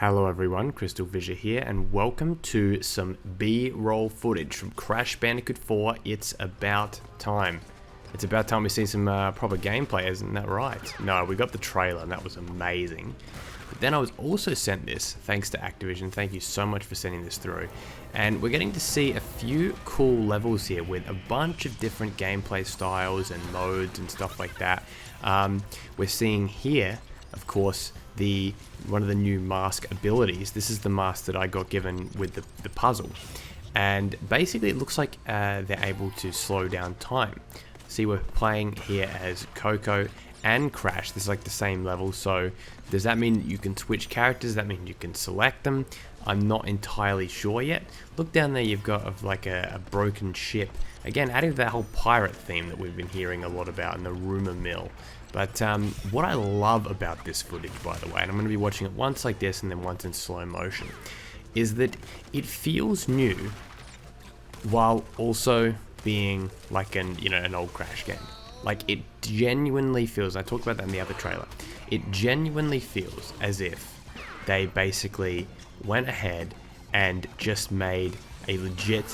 Hello everyone, Crystal Visor here, and welcome to some B-roll footage from Crash Bandicoot 4. It's about time. It's about time we see some proper gameplay, isn't that right? No, we got the trailer and that was amazing. But then I was also sent this, thanks to Activision. Thank you so much for sending this through. And we're getting to see a few cool levels here with a bunch of different gameplay styles and modes and stuff like that. We're seeing here, of course, one of the new mask abilities. This is the mask that I got given with the puzzle, and basically it looks like they're able to slow down time. See, we're playing here as Coco and Crash. This is like the same level, so does that mean you can switch characters? Does that mean you can select them? I'm not entirely sure yet. Look down there, you've got like a broken ship. Again, adding to that whole pirate theme that we've been hearing a lot about in the rumor mill. But what I love about this footage, by the way, and I'm going to be watching it once like this and then once in slow motion, is that it feels new while also being like an old Crash game. Like, it genuinely feels, I talked about that in the other trailer, it genuinely feels as if they basically went ahead and just made a legit,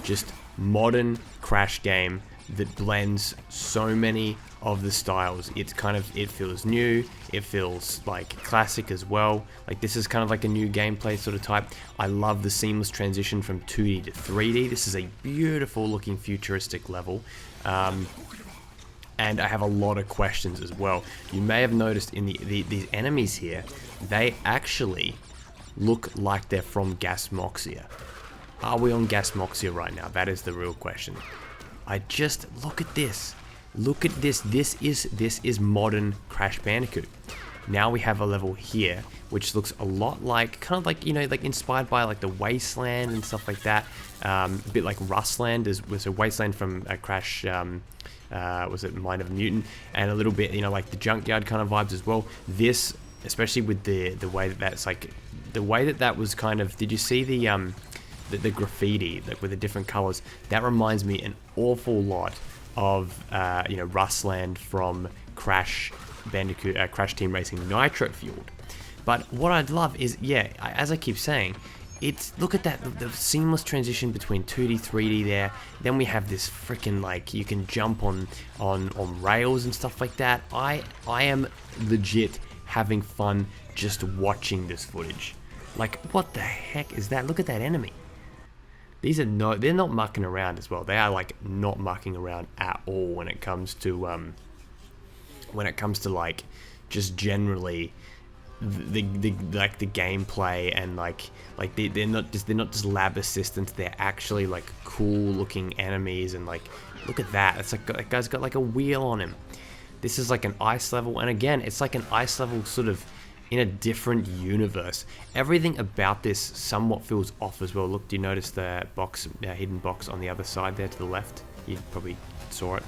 just modern Crash game that blends so many of the styles. It feels new, it feels like classic as well. Like, this is kind of like a new gameplay sort of type. I love the seamless transition from 2D to 3D. This is a beautiful looking futuristic level. And I have a lot of questions as well. You may have noticed in these enemies here, they actually look like they're from Gasmoxia. Are we on Gasmoxia right now? That is the real question. Look at this. Look at this. This is modern Crash Bandicoot. Now we have a level here, which looks a lot like, kind of like, like inspired by like the Wasteland and stuff like that. A bit like Rustland was a Wasteland from Crash, was it Mind of Mutant? And a little bit, like the Junkyard kind of vibes as well. This, especially with the way that's like, the way that was kind of, did you see the graffiti, like with the different colors? That reminds me an awful lot of Rustland from Crash Bandicoot, Crash Team Racing Nitro Fueled. But what I'd love is, as I keep saying, look at that, the seamless transition between 2D, 3D there. Then we have this freaking, like, you can jump on rails and stuff like that. I am legit having fun just watching this footage. Like, what the heck is that? Look at that enemy. They're not mucking around as well. They are like not mucking around at all when it comes to like just generally the gameplay, and like they're not just lab assistants. They're actually like cool looking enemies, and like, look at that. It's like, that guy's got like a wheel on him. This is like an ice level, and again, it's like an ice level sort of in a different universe. Everything about this somewhat feels off as well. Look, do you notice the box, hidden box on the other side there to the left? You probably saw it.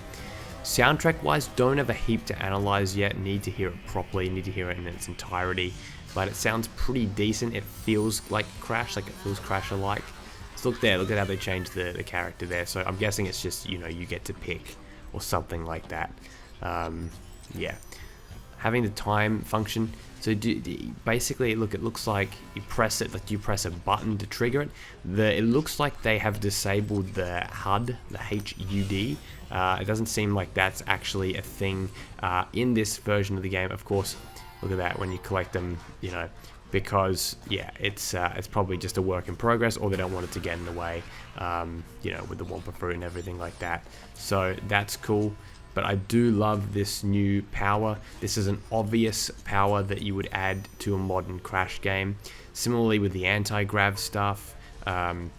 Soundtrack wise, don't have a heap to analyze yet. Need to hear it properly, need to hear it in its entirety. But it sounds pretty decent. It feels like Crash, like it feels Crash-alike. So look there, look at how they changed the character there. So I'm guessing it's just, you get to pick or something like that. Yeah. Having the time function. So basically, look, it looks like you press it, like you press a button to trigger it. It looks like they have disabled the HUD, the HUD. It doesn't seem like that's actually a thing in this version of the game. Of course, look at that when you collect them, because it's probably just a work in progress, or they don't want it to get in the way, with the Wumpa fruit and everything like that. So that's cool. But I do love this new power. This is an obvious power that you would add to a modern Crash game. Similarly with the anti-grav stuff. And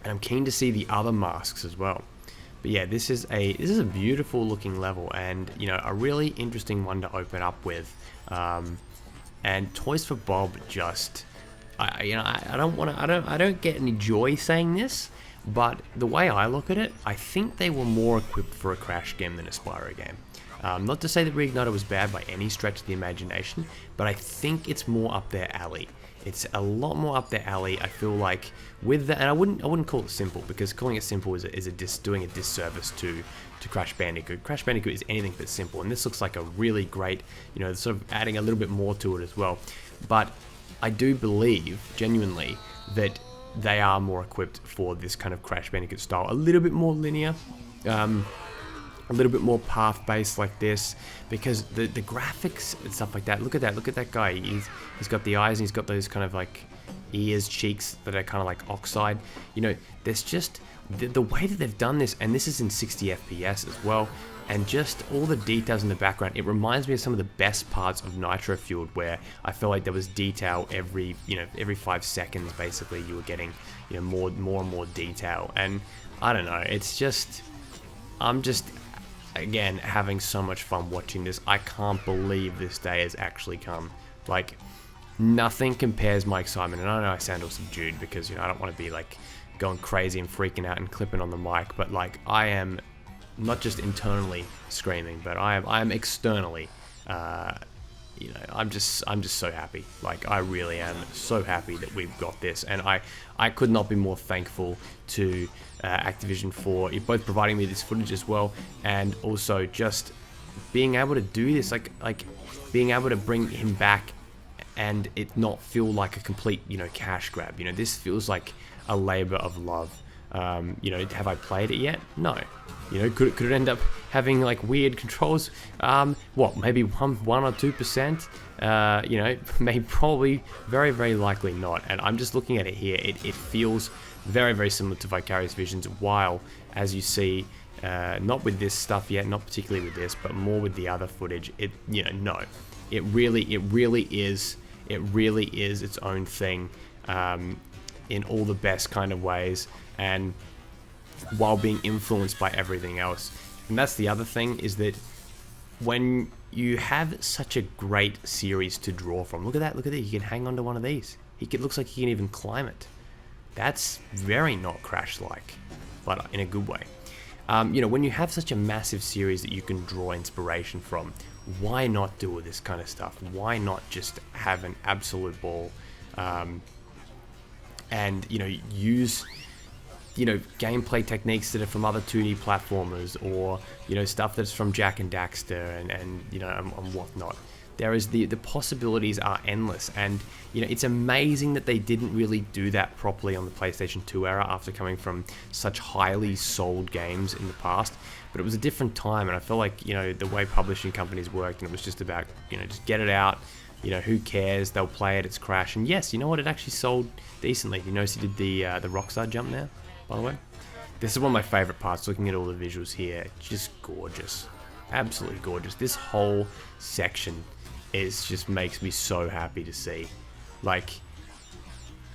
I'm keen to see the other masks as well. But yeah, this is a beautiful looking level, and a really interesting one to open up with. And Toys for Bob just, I don't get any joy saying this. But the way I look at it, I think they were more equipped for a Crash game than a Spyro game. Not to say that Reigniter was bad by any stretch of the imagination, but I think it's more up their alley. It's a lot more up their alley. I feel like with that, and I wouldn't call it simple, because calling it simple is doing a disservice to Crash Bandicoot. Crash Bandicoot is anything but simple, and this looks like a really great, sort of adding a little bit more to it as well. But I do believe, genuinely, that they are more equipped for this kind of Crash Bandicoot style. A little bit more linear, a little bit more path-based like this, because the graphics and stuff like that, look at that guy. He's got the eyes and he's got those kind of like ears, cheeks that are kind of like oxide. You know, there's just the way that they've done this, and this is in 60 FPS as well, and just all the details in the background. It reminds me of some of the best parts of Nitro Fueled, where I felt like there was detail every 5 seconds. Basically, you were getting, you know, more and more detail, and I don't know. It's just, I'm just, again, having so much fun watching this. I can't believe this day has actually come. Like, nothing compares my excitement, and I know I sound all subdued because, you know, I don't want to be like going crazy and freaking out and clipping on the mic, but like, I am not just internally screaming, but I am externally, you know, I'm just so happy. Like, I really am so happy that we've got this, and I could not be more thankful to Activision for both providing me this footage as well, and also just being able to do this, like being able to bring him back and it not feel like a complete, you know, cash grab. You know, this feels like a labor of love. You know, have I played it yet? No. You know, could it end up having like weird controls? What, maybe 1 or 2%? You know, maybe, probably, very, very likely not. And I'm just looking at it here. It feels very, very similar to Vicarious Visions, while, as you see, not with this stuff yet, not particularly with this, but more with the other footage, it, you know, no. It really is its own thing, in all the best kind of ways, and while being influenced by everything else. And that's the other thing, is that when you have such a great series to draw from, look at that, you can hang on to one of these. Looks like he can even climb it. That's very not Crash-like, but in a good way. You know, when you have such a massive series that you can draw inspiration from, why not do all this kind of stuff? Why not just have an absolute ball, and, you know, use, you know, gameplay techniques that are from other 2D platformers, or, you know, stuff that's from Jak and Daxter and you know, and whatnot. There is the possibilities are endless, and, you know, it's amazing that they didn't really do that properly on the PlayStation 2 era after coming from such highly sold games in the past. But it was a different time, and I feel like, you know, the way publishing companies worked, and it was just about, you know, just get it out. You know, who cares? They'll play it. It's Crash. And yes, you know what? It actually sold decently. You notice he did the Rockstar jump now, by the way. This is one of my favorite parts, looking at all the visuals here. Just gorgeous. Absolutely gorgeous. This whole section just makes me so happy to see. Like,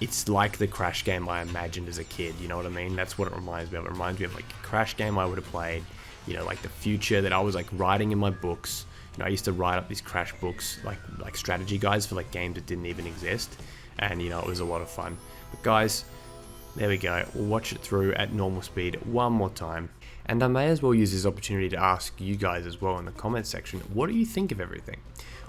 it's like the Crash game I imagined as a kid, you know what I mean? That's what it reminds me of. It reminds me of like a Crash game I would have played, you know, like the future that I was like writing in my books. You know, I used to write up these Crash books, like strategy guides for like games that didn't even exist, and, you know, it was a lot of fun. But guys, there we go. We'll watch it through at normal speed one more time. And I may as well use this opportunity to ask you guys as well in the comments section, what do you think of everything?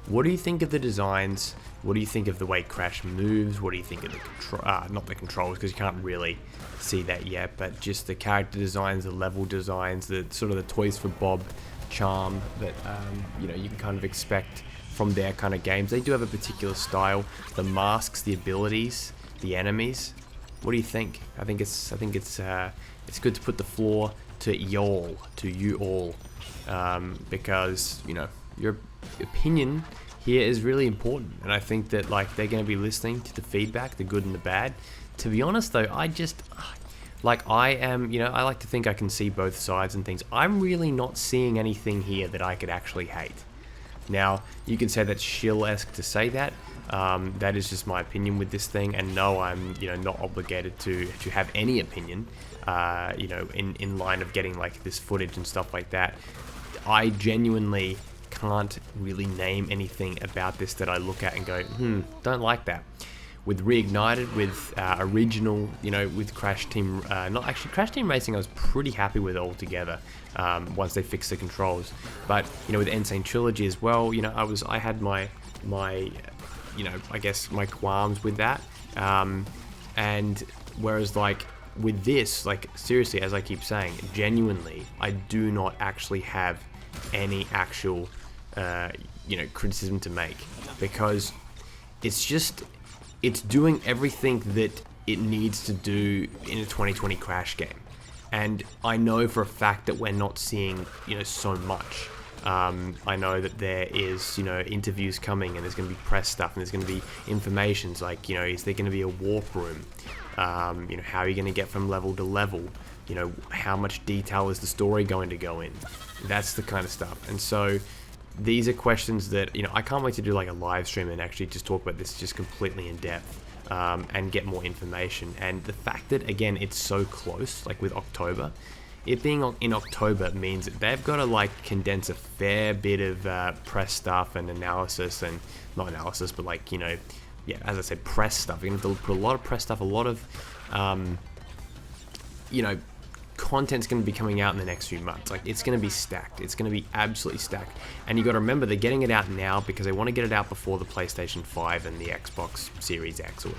What do you think of the designs? What do you think of the way Crash moves? What do you think of the not the controls, because you can't really see that yet, but just the character designs, the level designs, the sort of the Toys for Bob charm that, you know, you can kind of expect from their kind of games. They do have a particular style. The masks, the abilities, the enemies. What do you think? I think it's good to put the floor to you all, because, you know, your opinion here is really important, and I think that, like, they're going to be listening to the feedback, the good and the bad. To be honest though, I am, you know, I like to think I can see both sides and things. I'm really not seeing anything here that I could actually hate. Now, you can say that's shill-esque to say that. That is just my opinion with this thing, and no, I'm, you know, not obligated to have any opinion, you know, in line of getting like this footage and stuff like that. I genuinely can't really name anything about this that I look at and go, don't like that. With Reignited, with original, you know, with Crash Team, not actually Crash Team Racing, I was pretty happy with altogether, once they fixed the controls. But, you know, with Insane Trilogy as well, you know, I had my, you know, I guess my qualms with that. And whereas, like, with this, like, seriously, as I keep saying, genuinely, I do not actually have any actual, you know, criticism to make, because it's just, it's doing everything that it needs to do in a 2020 Crash game. And I know for a fact that we're not seeing, so much. I know that there is, interviews coming, and there's going to be press stuff, and there's going to be informations like, is there going to be a warp room? How are you going to get from level to level? How much detail is the story going to go in? That's the kind of stuff. And so these are questions that, I can't wait to do like a live stream and actually just talk about this just completely in depth. And get more information. And the fact that, again, it's so close, like with October, it being in October means that they've got to like condense a fair bit of press stuff and analysis, and not analysis, but like, as I said, press stuff. You're going to have to put a lot of press stuff, a lot of, content's going to be coming out in the next few months. Like, it's going to be stacked. It's going to be absolutely stacked. And you got to remember, they're getting it out now because they want to get it out before the PlayStation 5 and the Xbox Series X or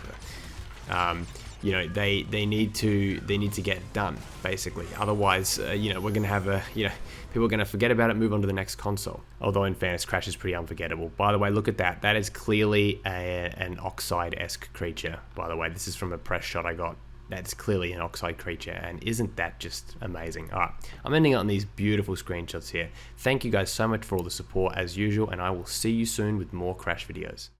whatever. They need to get it done, basically. Otherwise, we're going to have people are going to forget about it, move on to the next console. Although in fairness, Crash is pretty unforgettable. By the way, look at that. That is clearly an Oxide-esque creature. By the way, this is from a press shot I got. That's clearly an Oxide creature, and isn't that just amazing? Alright, I'm ending on these beautiful screenshots here. Thank you guys so much for all the support as usual, and I will see you soon with more Crash videos.